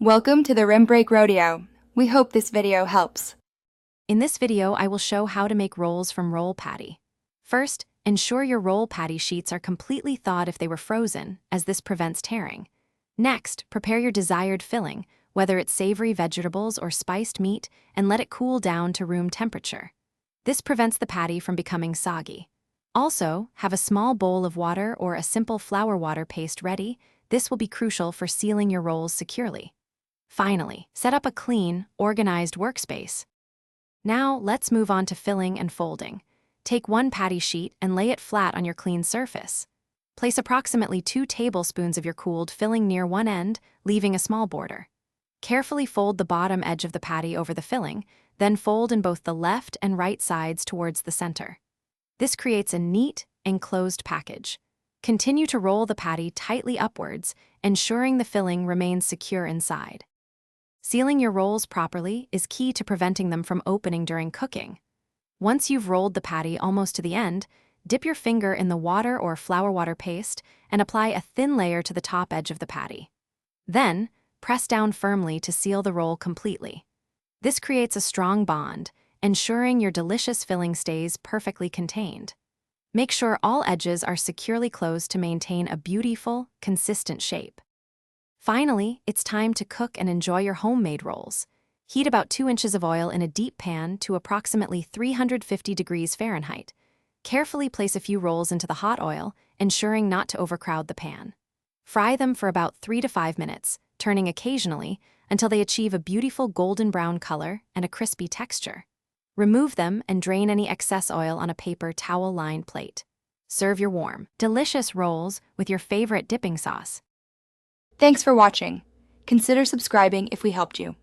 Welcome to the Rim Break Rodeo. We hope this video helps. In this video, I will show how to make rolls from roll patty. First, ensure your roll patty sheets are completely thawed if they were frozen, as this prevents tearing. Next, prepare your desired filling, whether it's savory vegetables or spiced meat, and let it cool down to room temperature. This prevents the patty from becoming soggy. Also, have a small bowl of water or a simple flour water paste ready. This will be crucial for sealing your rolls securely. Finally, set up a clean, organized workspace. Now, let's move on to filling and folding. Take one patty sheet and lay it flat on your clean surface. Place approximately 2 tablespoons of your cooled filling near one end, leaving a small border. Carefully fold the bottom edge of the patty over the filling, then fold in both the left and right sides towards the center. This creates a neat, enclosed package. Continue to roll the patty tightly upwards, ensuring the filling remains secure inside. Sealing your rolls properly is key to preventing them from opening during cooking. Once you've rolled the patty almost to the end, dip your finger in the water or flour water paste and apply a thin layer to the top edge of the patty. Then, press down firmly to seal the roll completely. This creates a strong bond, ensuring your delicious filling stays perfectly contained. Make sure all edges are securely closed to maintain a beautiful, consistent shape. Finally, it's time to cook and enjoy your homemade rolls. Heat about 2 inches of oil in a deep pan to approximately 350 degrees Fahrenheit. Carefully place a few rolls into the hot oil, ensuring not to overcrowd the pan. Fry them for about 3 to 5 minutes, turning occasionally until they achieve a beautiful golden brown color and a crispy texture. Remove them and drain any excess oil on a paper towel-lined plate. Serve your warm, delicious rolls with your favorite dipping sauce. Thanks for watching. Consider subscribing if we helped you.